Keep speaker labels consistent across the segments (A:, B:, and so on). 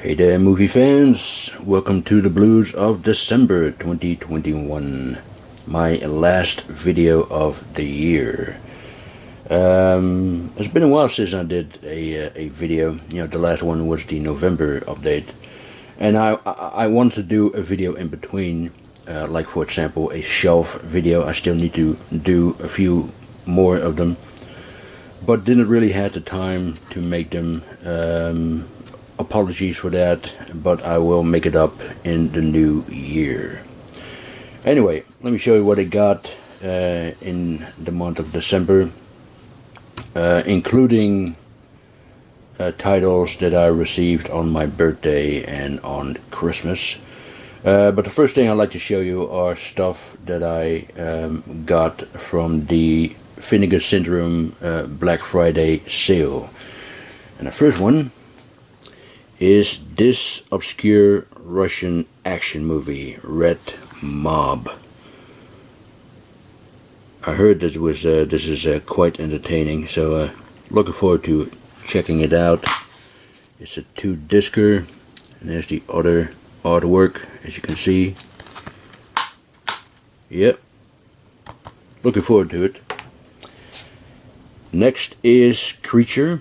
A: Hey there, movie fans. Welcome to the Blues of December 2021. My last video of the year. It's been a while since I did a video. The last one was the November update. And I wanted to do a video in between, like for example a shelf video. I still need to do a few more of them, but didn't really have the time to make them. Apologies for that, but I will make it up in the new year. Anyway, let me show you what I got in the month of December, including titles that I received on my birthday and on Christmas. But the first thing I'd like to show you are stuff that I got from the Finnegan Syndrome Black Friday sale. And the first one is this obscure Russian action movie, Red Mob. I heard that this is quite entertaining, so looking forward to checking it out. It's a 2-discer, and there's the other artwork, as you can see. Yep, looking forward to it. Next is Creature.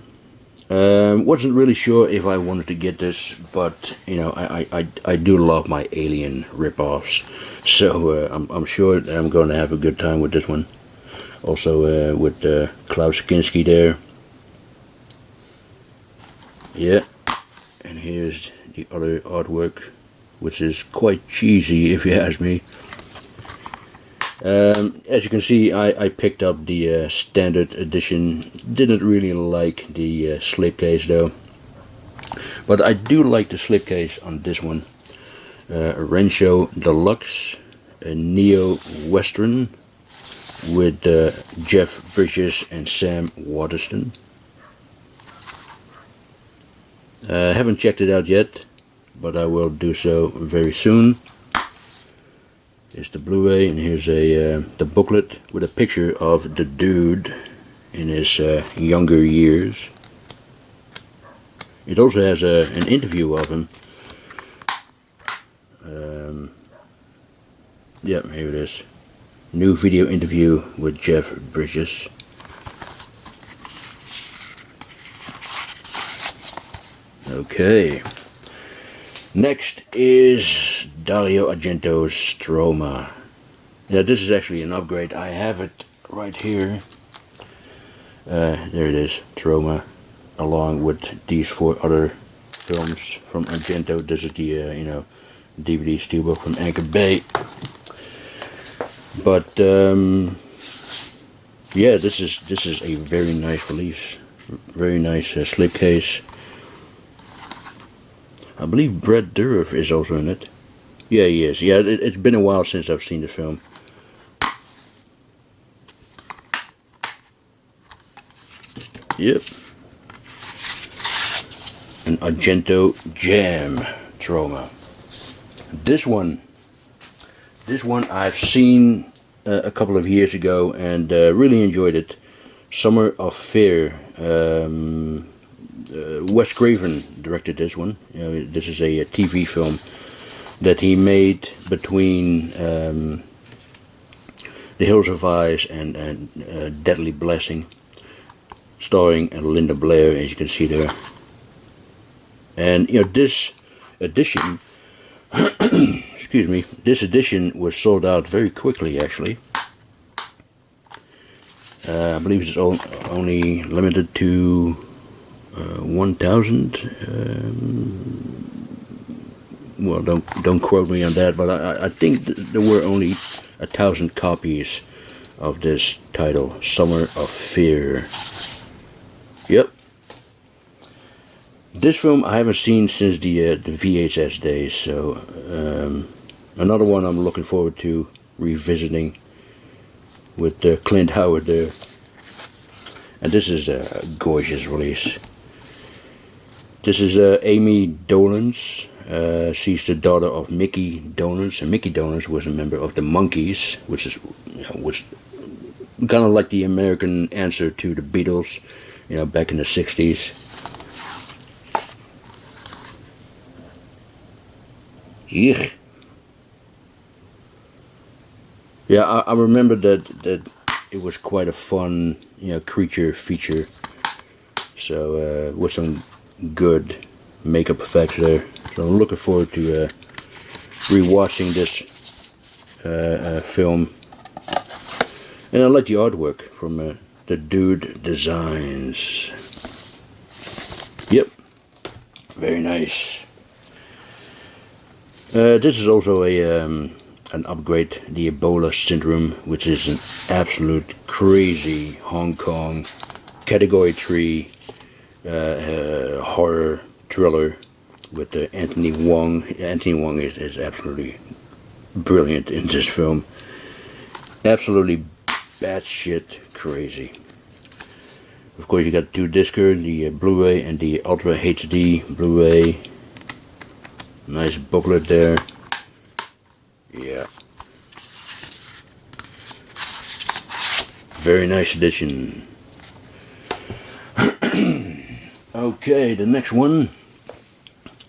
A: Wasn't really sure if I wanted to get this, but I do love my Alien ripoffs, so I'm sure that I'm going to have a good time with this one. Also with Klaus Kinski there. Yeah, and here's the other artwork, which is quite cheesy if you ask me. As you can see, I picked up the standard edition. Didn't really like the slipcase though, but I do like the slipcase on this one. Rancho Deluxe, a neo-western with Jeff Bridges and Sam Waterston. Haven't checked it out yet, but I will do so very soon. Here's the Blu-ray, and here's the booklet with a picture of the dude in his younger years. It also has an interview of him. Yeah, here it is. New video interview with Jeff Bridges. Okay. Next is Dario Argento's Troma. Yeah, this is actually an upgrade. I have it right here. There it is, Troma, along with these 4 other films from Argento. This is the DVD steelbook from Anchor Bay. But yeah, this is a very nice release. Very nice slipcase. I believe Brett Dourif is also in it. Yeah, he is. Yeah, it's been a while since I've seen the film. Yep. An Argento Jam Troma. This one I've seen a couple of years ago and really enjoyed it. Summer of Fear. Wes Craven directed this one. This is a TV film that he made between The Hills of Ice and Deadly Blessing, starring Linda Blair, as you can see there. And this edition, excuse me, this edition was sold out very quickly actually. I believe it's only limited to 1,000. Well, don't quote me on that, but I think there were only 1,000 copies of this title, Summer of Fear. Yep. This film I haven't seen since the VHS days, so another one I'm looking forward to revisiting with Clint Howard there. And this is a gorgeous release. This is Amy Dolenz. She's the daughter of Mickey Dolenz, and Mickey Dolenz was a member of the Monkees, which was kind of like the American answer to the Beatles, back in the 60s. Eek. Yeah, I remember that it was quite a fun, creature feature. So with some good makeup effects there. So I'm looking forward to rewatching this film. And I like the artwork from the Dude Designs. Yep, very nice. This is also an upgrade, the Ebola Syndrome, which is an absolute crazy Hong Kong Category 3 horror thriller with Anthony Wong. Anthony Wong is absolutely brilliant in this film. Absolutely batshit crazy. Of course, you got two discs, the Blu-ray and the Ultra HD Blu-ray. Nice booklet there. Yeah. Very nice edition. Okay, the next one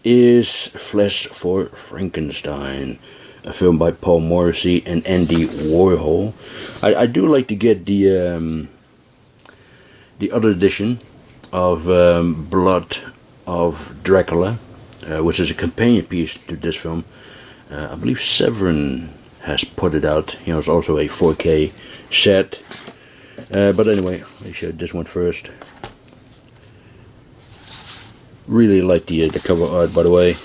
A: is Flesh for Frankenstein, a film by Paul Morrissey and Andy Warhol. I do like to get the other edition of Blood of Dracula, which is a companion piece to this film. I believe Severin has put it out. It's also a 4K set. But anyway, I showed this one first. Really like the cover art, by the way.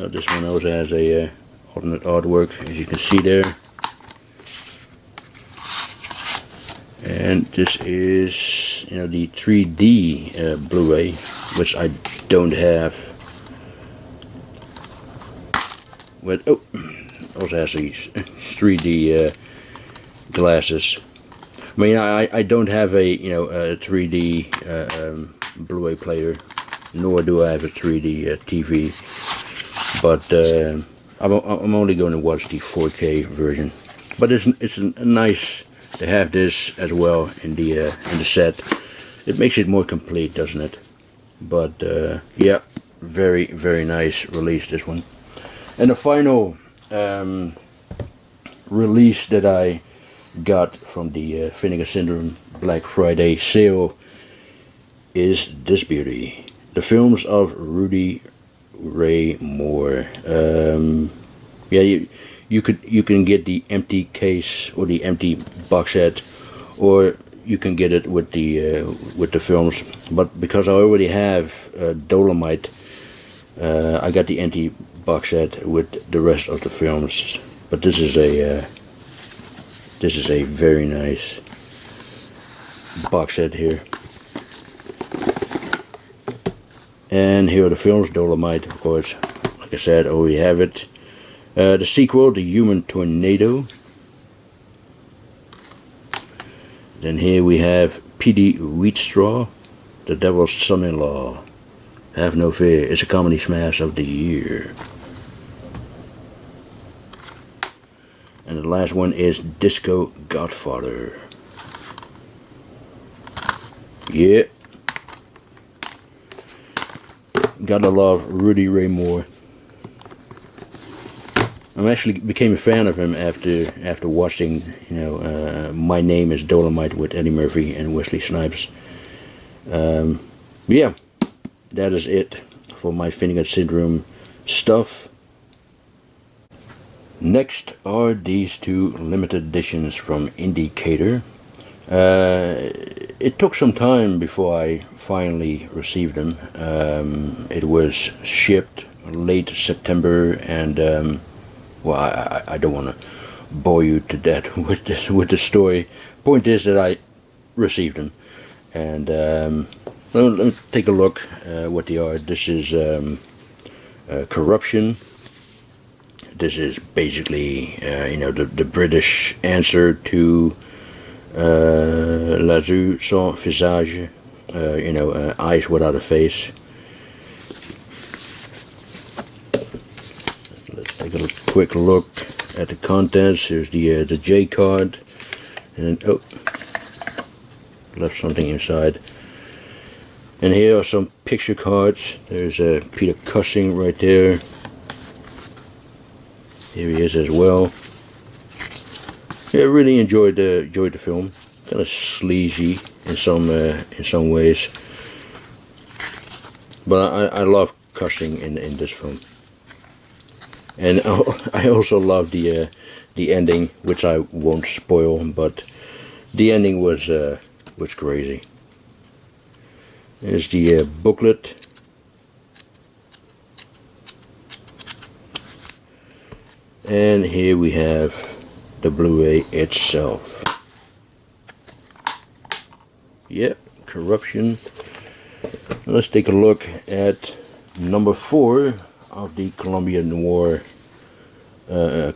A: This one also has a alternate artwork, as you can see there. And this is, the 3D Blu-ray, which I don't have. But also has these 3D glasses. I mean, I don't have a 3D Blu-ray player, nor do I have a 3D TV. But I'm only going to watch the 4K version. But it's nice to have this as well in the set. It makes it more complete, doesn't it? But yeah, very, very nice release, this one. And the final release that I got from the Finnegan Syndrome Black Friday sale is this beauty. The films of Rudy Ray Moore. Yeah, you can get the empty case or the empty box set, or you can get it with the films. But because I already have Dolomite, I got the empty box set with the rest of the films. But this is a very nice box set here. And here are the films. Dolomite, of course, like I said, already have it. The sequel, The Human Tornado. Then here we have P.D. Wheatstraw, The Devil's Son-in-Law. Have no fear, it's a comedy smash of the year. And the last one is Disco Godfather. Yeah. Gotta love Rudy Ray Moore. I actually became a fan of him after watching, My Name is Dolomite with Eddie Murphy and Wesley Snipes. Yeah, that is it for my Finnegan Syndrome stuff. Next are these two limited editions from Indicator. It took some time before I finally received them. It was shipped late September, and well, I don't want to bore you to death with the story. Point is that I received them, and let me take a look what they are. This is Corruption. This is basically the British answer to Les yeux sans visage, eyes without a face. Let's take a quick look at the contents. Here's the J card, and oh, left something inside. And here are some picture cards. There's Peter Cushing right there. Here he is as well. Yeah, I really enjoyed the film. Kind of sleazy in some ways, but I love Cushing in this film. And I also love the ending, which I won't spoil, but the ending was crazy. There's the booklet. And here we have the Blu-ray itself. Yep, Corruption. Let's take a look at number 4 of the Columbia Noir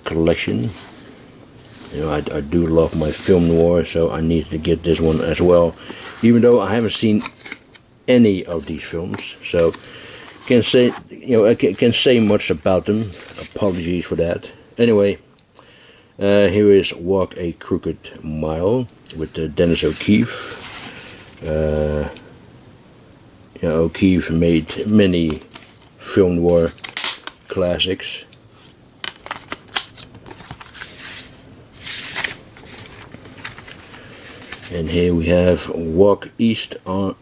A: collection. You know, I do love my film noir, so I need to get this one as well, even though I haven't seen any of these films, so can't say, you know, I can't say much about them. Apologies for that. Anyway, here is Walk a Crooked Mile with Dennis O'Keefe. You know, O'Keefe made many film noir classics. And here we have Walk East on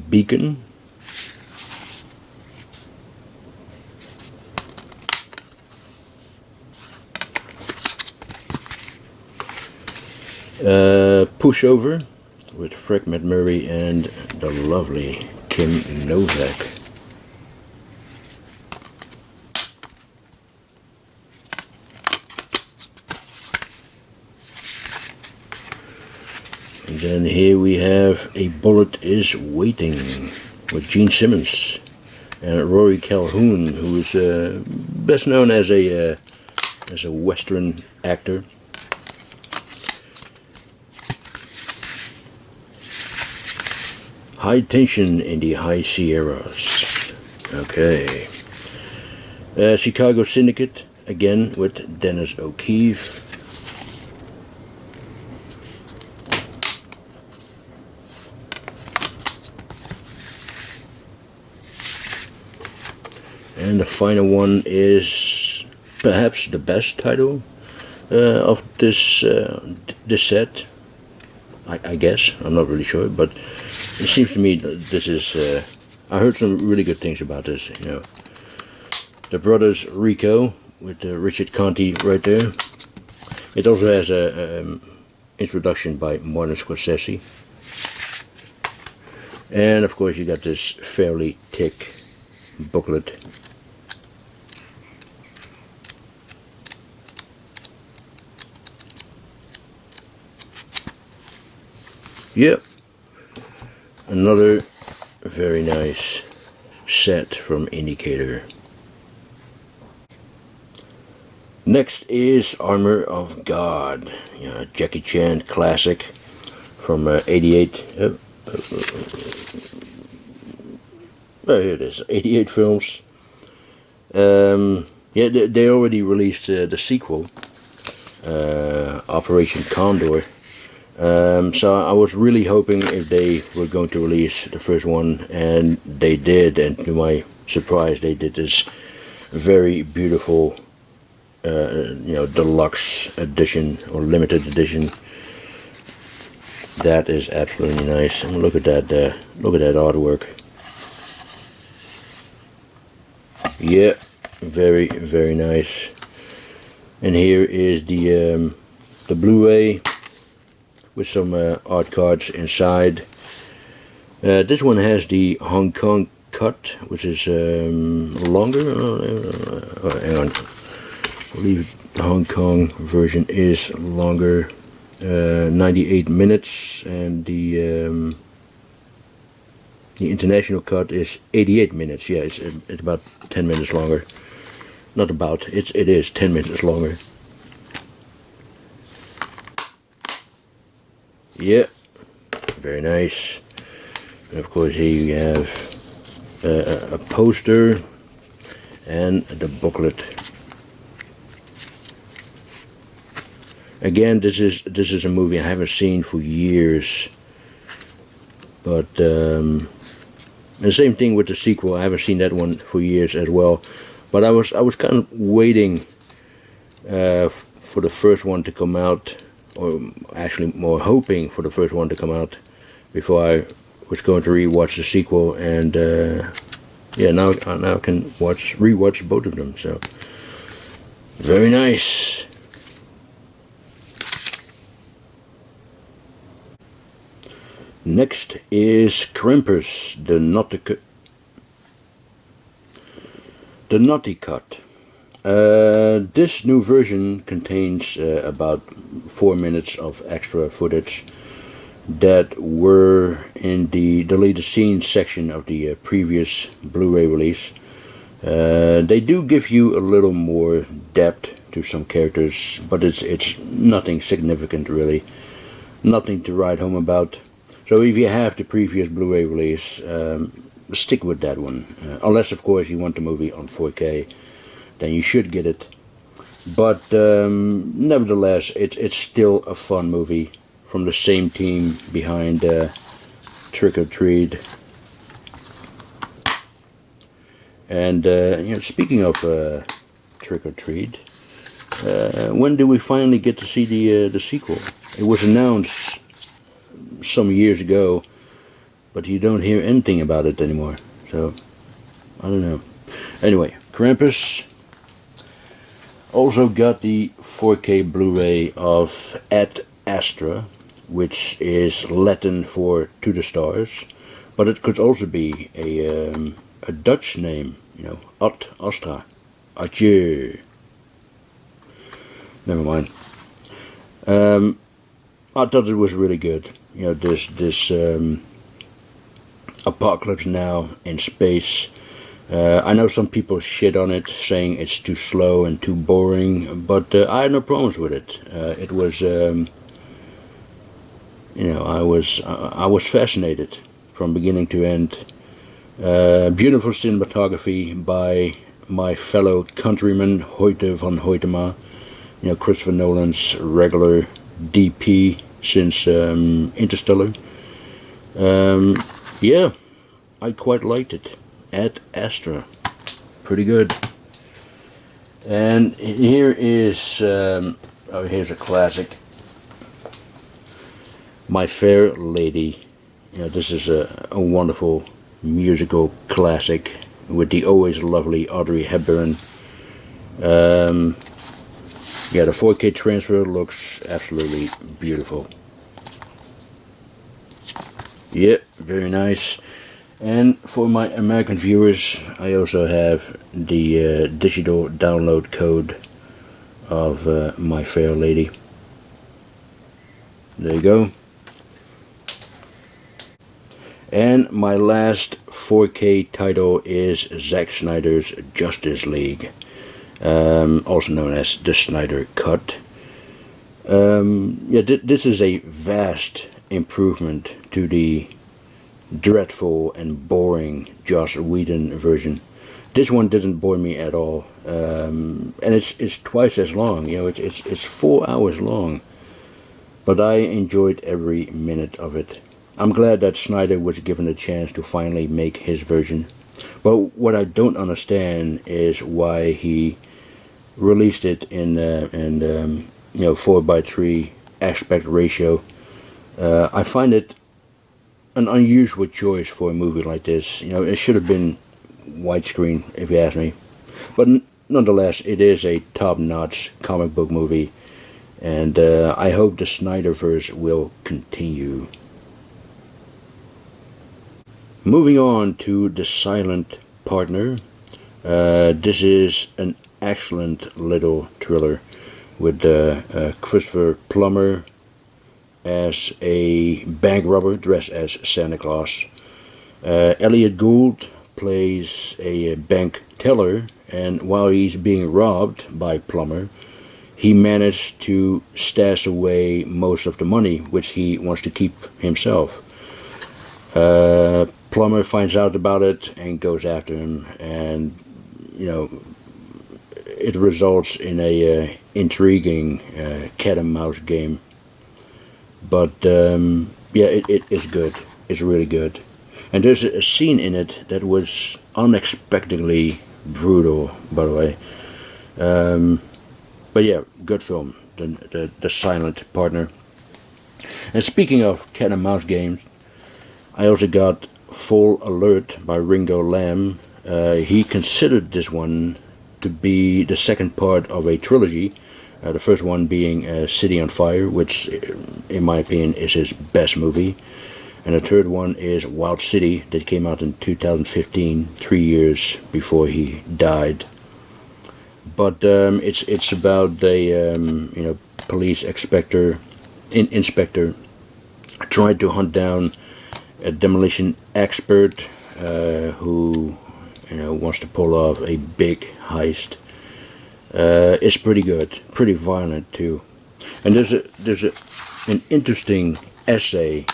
A: Beacon. Pushover with Fred McMurray and the lovely Kim Novak. And then here we have A Bullet Is Waiting with Gene Simmons and Rory Calhoun, who is best known as a Western actor. High Tension in the High Sierras. Okay. Chicago Syndicate, again with Dennis O'Keefe. And the final one is perhaps the best title of this set. I guess, I'm not really sure, but it seems to me that this is, I heard some really good things about this, you know. The Brothers Rico with Richard Conte right there. It also has a introduction by Martin Scorsese. And of course you got this fairly thick booklet. Yep, another very nice set from Indicator. Next is Armor of God, you know, Jackie Chan classic from '88. There it is, 88 films. Yeah, they already released the sequel, Operation Condor. So I was really hoping if they were going to release the first one, and they did, and to my surprise they did this very beautiful you know, deluxe edition or limited edition. That is absolutely nice. And look at that artwork. Yeah, very, very nice. And here is the Blu-ray with some art cards inside. This one has the Hong Kong cut, which is longer. Hang on. I believe the Hong Kong version is longer, 98 minutes, and the international cut is 88 minutes. Yeah, it's about 10 minutes longer. Not about, it is 10 minutes longer. Yeah, very nice. And of course here you have a poster and the booklet. Again, this is a movie I haven't seen for years, but the same thing with the sequel. I haven't seen that one for years as well, but I was kind of waiting for the first one to come out, or actually more hoping for the first one to come out before I was going to rewatch the sequel, and yeah, now I can rewatch both of them. So very nice. Next is Krampus, the Naughty Cut. This new version contains about 4 minutes of extra footage that were in the deleted scenes section of the previous Blu-ray release. They do give you a little more depth to some characters, but it's nothing significant really, nothing to write home about. So if you have the previous Blu-ray release, stick with that one. Unless, of course, you want the movie on 4K, then you should get it. But nevertheless, it's still a fun movie from the same team behind Trick or Treat. And speaking of Trick or Treat, when do we finally get to see the sequel? It was announced some years ago, but you don't hear anything about it anymore, so I don't know. Anyway, Krampus also got the 4K Blu-ray of Astra, which is Latin for to the stars, but it could also be a Dutch name, Astra, Adieu. Never mind. I thought it was really good. This Apocalypse Now in space. I know some people shit on it, saying it's too slow and too boring, but I had no problems with it. It was, I was fascinated from beginning to end. Beautiful cinematography by my fellow countryman Hoyte van Hoytema. Christopher Nolan's regular DP since Interstellar. Yeah, I quite liked it. Astra, pretty good. And here is here's a classic, My Fair Lady. This is a wonderful musical classic with the always lovely Audrey Hepburn. Yeah, the 4K transfer looks absolutely beautiful. Yeah, very nice. And for my American viewers, I also have the digital download code of My Fair Lady. There you go. And my last 4K title is Zack Snyder's Justice League. Also known as the Snyder Cut. This is a vast improvement to the dreadful and boring Joss Whedon version. This one didn't bore me at all, and it's twice as long. It's 4 hours long, but I enjoyed every minute of it. I'm glad that Snyder was given a chance to finally make his version. But what I don't understand is why he released it in 4:3 aspect ratio. I find it an unusual choice for a movie like this. It should have been widescreen, if you ask me. But nonetheless, it is a top-notch comic book movie, and I hope the Snyderverse will continue. Moving on to The Silent Partner. This is an excellent little thriller with Christopher Plummer as a bank robber dressed as Santa Claus. Elliot Gould plays a bank teller, and while he's being robbed by Plummer, he managed to stash away most of the money, which he wants to keep himself. Plummer finds out about it and goes after him, and it results in a intriguing cat and mouse game. But it is good. It's really good. And there's a scene in it that was unexpectedly brutal, by the way. But yeah, good film. The Silent Partner. And speaking of cat and mouse games, I also got Full Alert by Ringo Lam. He considered this one to be the second part of a trilogy. The first one being City on Fire, which in my opinion is his best movie. And the third one is Wild City, that came out in 2015, 3 years before he died. But it's about a police inspector trying to hunt down a demolition expert who wants to pull off a big heist. It's pretty good, pretty violent too. And there's an interesting essay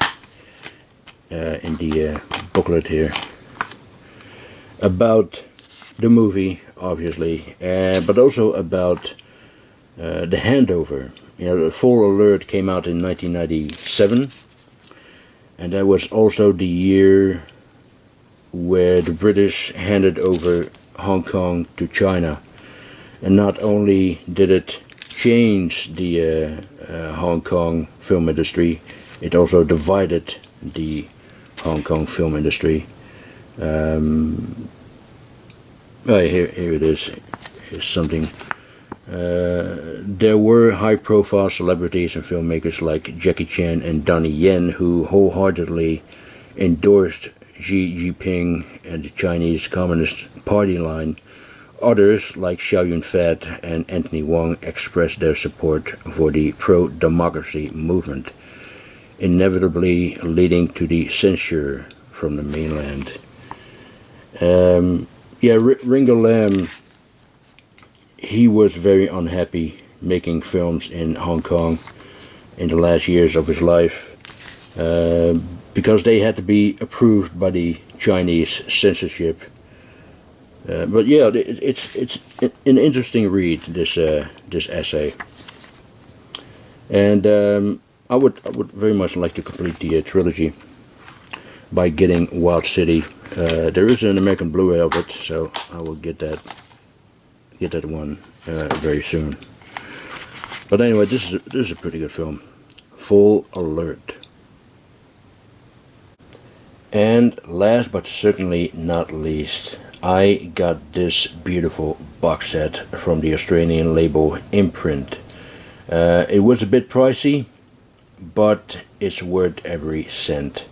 A: in the booklet here about the movie, obviously, but also about the handover. The Full Alert came out in 1997, and that was also the year where the British handed over Hong Kong to China. And not only did it change the Hong Kong film industry, it also divided the Hong Kong film industry. Here it is. Here's something. There were high-profile celebrities and filmmakers like Jackie Chan and Donnie Yen who wholeheartedly endorsed Xi Jinping and the Chinese Communist Party line. Others, like Xiao Yun-fat and Anthony Wong, expressed their support for the pro-democracy movement, inevitably leading to the censure from the mainland. Ringo Lam, he was very unhappy making films in Hong Kong in the last years of his life because they had to be approved by the Chinese censorship. But yeah, it's an interesting read, this essay, and I would very much like to complete the trilogy by getting Wild City. There is an American Blu-ray of it, so I will get that one very soon. But anyway, this is a pretty good film, Full Alert. And last but certainly not least, I got this beautiful box set from the Australian label Imprint. It was a bit pricey, but it's worth every cent,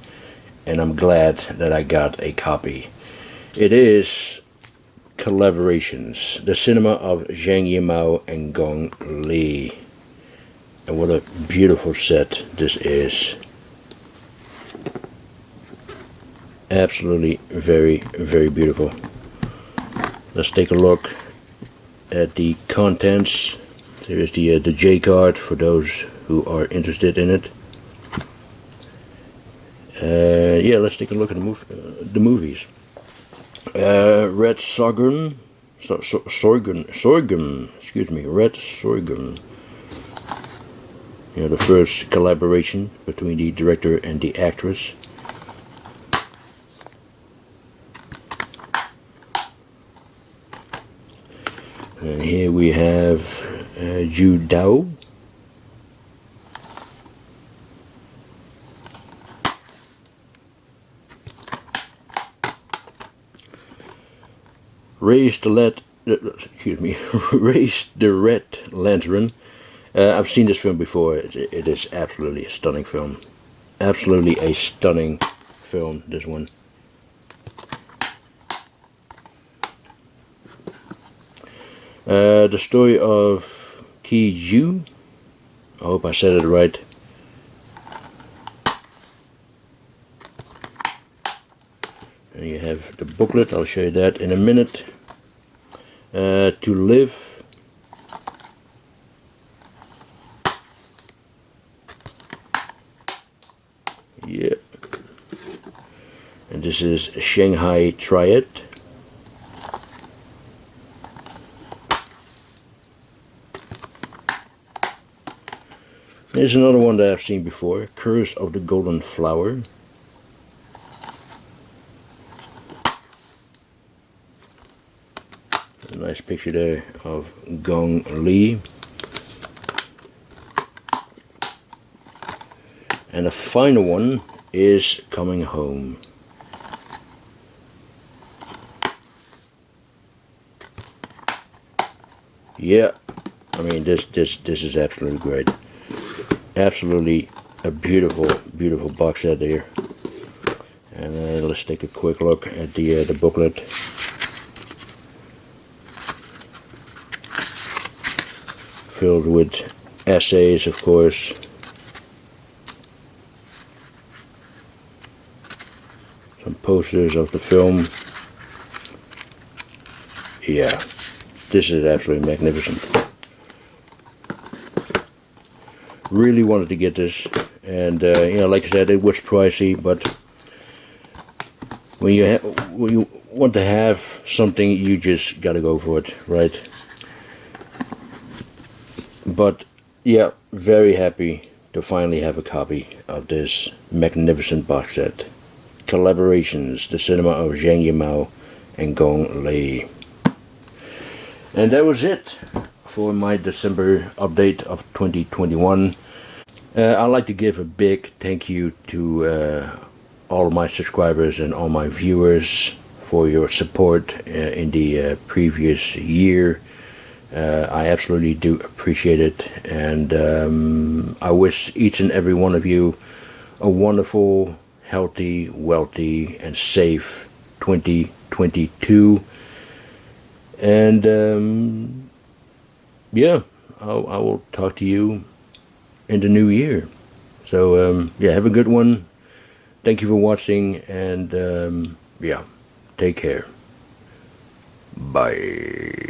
A: and I'm glad that I got a copy. It is Collaborations, the cinema of Zhang Yimou and Gong Li. And what a beautiful set this is. Absolutely very, very beautiful. Let's take a look at the contents. There is the J card for those who are interested in it. Let's take a look at the movies. Red Sorghum, excuse me, Red Sorghum. The first collaboration between the director and the actress. And here we have Ju Dao. Raise the Red Lantern. I've seen this film before. It is absolutely a stunning film. Absolutely a stunning film, this one. The story of Ki Ju. I hope I said it right. And you have the booklet. I'll show you that in a minute. To Live. Yeah. And this is Shanghai Triad. Here's another one that I've seen before, Curse of the Golden Flower. Nice picture there of Gong Li. And the final one is Coming Home. Yeah, I mean this is absolutely great. Absolutely a beautiful box set there. And let's take a quick look at the booklet. Filled with essays, of course. Some posters of the film. Yeah, this is absolutely magnificent. Really wanted to get this, and you know, like I said, it was pricey, but when you want to have something, you just gotta go for it, right? But yeah, very happy to finally have a copy of this magnificent box set. Collaborations, the cinema of Zhang Yimou and Gong Li. And that was it for my December update of 2021. I'd like to give a big thank you to all of my subscribers and all my viewers for your support in the previous year. I absolutely do appreciate it, and I wish each and every one of you a wonderful, healthy, wealthy, and safe 2022. And yeah, I will talk to you in the new year. So yeah, have a good one. Thank you for watching, and yeah, take care. Bye.